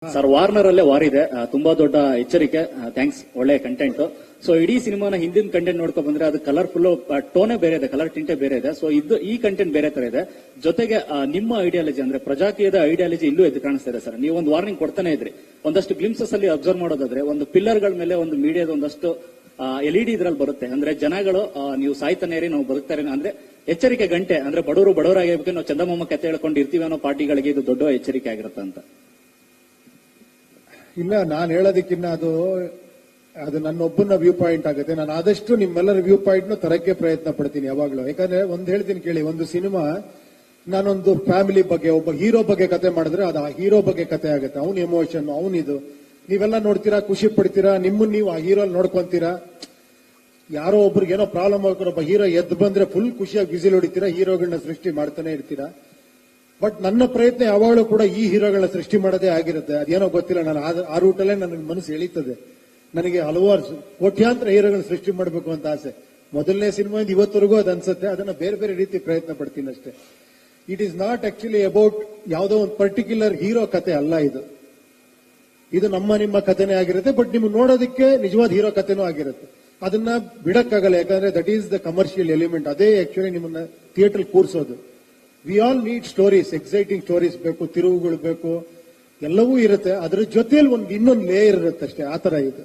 Sir Warner ಅಲ್ಲೇ war ಇದೆ, ತುಂಬಾ ದೊಡ್ಡ ಎಚ್ಚರಿಕೆ. ಥ್ಯಾಂಕ್ಸ್, ಒಳ್ಳೆ ಕಂಟೆಂಟ್. ಸೊ ಇಡೀ ಸಿನಿಮಾನ ಹಿಂದಿನ ಕಂಟೆಂಟ್ ನೋಡ್ಕೊ ಬಂದ್ರೆ ಅದು ಕಲರ್ಫುಲ್, ಟೋನೇ ಬೇರೆ ಇದೆ, ಕಲರ್ ಟಿಂಟೇ ಬೇರೆ ಇದೆ. ಸೊ ಈ ಕಂಟೆಂಟ್ ಬೇರೆ ತರ ಇದೆ. ಜೊತೆಗೆ ನಿಮ್ಮ ಐಡಿಯಾಲಜಿ ಅಂದ್ರೆ ಪ್ರಜಾಕೀಯದ ಐಡಿಯಾಲಜಿ ಇಲ್ಲೂ ಎದ್ದು ಕಾಣಿಸ್ತಾ ಇದೆ ಸರ್. ನೀವು ಒಂದು ವಾರ್ನಿಂಗ್ ಕೊಡ್ತಾನೆ ಇದ್ರಿ. ಒಂದಷ್ಟು ಗ್ಲಿಮ್ಸಸ್ ಅಲ್ಲಿ ಅಬ್ಸರ್ವ್ ಮಾಡೋದಾದ್ರೆ ಒಂದು ಪಿಲ್ಲರ್ ಗಳ ಮೇಲೆ ಒಂದು ಮೀಡಿಯಾದ ಒಂದಷ್ಟು LED ಇದ್ರಲ್ಲಿ ಬರುತ್ತೆ. ಅಂದ್ರೆ ಜನಗಳು ನೀವು ಸಾಯ್ತಾನೆ ಇರಿ, ನಾವು ಬದುಕ್ತಾರೆ ಅಂದ್ರೆ ಎಚ್ಚರಿಕೆ ಗಂಟೆ. ಅಂದ್ರೆ ಬಡವರಾಗಿರ್ಬೇಕು, ನಾವು ಚಂದಮಾಮ ಕತೆ ಹೇಳ್ಕೊಂಡು ಇರ್ತೀವಿ ಅನ್ನೋ ಪಾರ್ಟಿಗಳಿಗೆ ಇದು ದೊಡ್ಡ ಎಚ್ಚರಿಕೆ ಆಗಿರುತ್ತೆ ಅಂತ. ಇಲ್ಲ, ನಾನು ಹೇಳೋದಕ್ಕಿನ್ನ ಅದು ನನ್ನೊಬ್ಬನ ವ್ಯೂ ಪಾಯಿಂಟ್ ಆಗುತ್ತೆ. ನಾನು ಆದಷ್ಟು ನಿಮ್ಮೆಲ್ಲರ ವ್ಯೂ ಪಾಯಿಂಟ್ ನ ತರಕ್ಕೆ ಪ್ರಯತ್ನ ಪಡ್ತೀನಿ ಯಾವಾಗ್ಲೂ. ಯಾಕಂದ್ರೆ ಒಂದು ಹೇಳ್ತೀನಿ ಕೇಳಿ, ಒಂದು ಸಿನಿಮಾ ನಾನೊಂದು ಫ್ಯಾಮಿಲಿ ಬಗ್ಗೆ, ಒಬ್ಬ ಹೀರೋ ಬಗ್ಗೆ ಕತೆ ಮಾಡಿದ್ರೆ ಅದು ಆ ಹೀರೋ ಬಗ್ಗೆ ಕತೆ ಆಗುತ್ತೆ. ಅವ್ನ ಎಮೋಷನ್, ಅವನಿದು ನೀವೆಲ್ಲ ನೋಡ್ತೀರಾ, ಖುಷಿ ಪಡ್ತೀರಾ, ನಿಮ್ಮನ್ನ ನೀವು ಆ ಹೀರೋ ನೋಡ್ಕೊಂತೀರಾ. ಯಾರೋ ಒಬ್ರಿಗೆ ಏನೋ ಪ್ರಾಬ್ಲಮ್ ಆಗ್ತಾರೆ, ಒಬ್ಬ ಹೀರೋ ಎದ್ದು ಬಂದ್ರೆ ಫುಲ್ ಖುಷಿಯಾಗಿ ವಿಸಿಲ್ ಹೊಡಿತೀರಾ, ಹೀರೋಗಳನ್ನ ಸೃಷ್ಟಿ ಮಾಡ್ತಾನೆ ಇರ್ತೀರಾ. ಬಟ್ ನನ್ನ ಪ್ರಯತ್ನ ಯಾವಾಗಲೂ ಕೂಡ ಈ ಹೀರೋಗಳನ್ನ ಸೃಷ್ಟಿ ಮಾಡೋದೇ ಆಗಿರುತ್ತೆ. ಅದೇನೋ ಗೊತ್ತಿಲ್ಲ, ನಾನು ಆ ರೂಟಲ್ಲೇ ನನಗೆ ಮನಸ್ಸು ಎಳೀತದೆ. ನನಗೆ ಹಲವಾರು ಕೋಟ್ಯಾಂತರ ಹೀರೋಗಳನ್ನ ಸೃಷ್ಟಿ ಮಾಡಬೇಕು ಅಂತ ಆಸೆ. ಮೊದಲನೇ ಸಿನಿಮಾದಿಂದ ಇವತ್ತರೆಗೂ ಅದು ಅನ್ಸುತ್ತೆ. ಅದನ್ನ ಬೇರೆ ಬೇರೆ ರೀತಿ ಪ್ರಯತ್ನ ಪಡ್ತೀನಿ ಅಷ್ಟೇ. It is not actually about ಯಾವುದೋ ಒಂದು ಪರ್ಟಿಕ್ಯುಲರ್ ಹೀರೋ ಕತೆ ಅಲ್ಲ ಇದು ನಿಮ್ಮ ಕಥೆನೇ ಆಗಿರುತ್ತೆ. ಬಟ್ ನಿಮ್ಗೆ ನೋಡೋದಕ್ಕೆ ನಿಜವಾದ ಹೀರೋ ಕಥೆನೂ ಆಗಿರುತ್ತೆ. ಅದನ್ನ ಬಿಡಕ್ಕಾಗಲ್ಲ, ಯಾಕಂದ್ರೆ that is the commercial element. ಅದೇ ಆಕ್ಚುಲಿ ನಿಮ್ಮನ್ನ ಥಿಯೇಟರ್ ಕೂರಿಸೋದು. We all need stories, exciting stories ಬೇಕು, ತಿರುವುಗಳು ಬೇಕು, ಎಲ್ಲವೂ ಇರುತ್ತೆ. ಅದ್ರ ಜೊತೆಯಲ್ಲಿ ಇನ್ನೊಂದು ಲೇಯರ್ ಇರುತ್ತೆ ಅಷ್ಟೇ. ಆ ತರ ಇದು.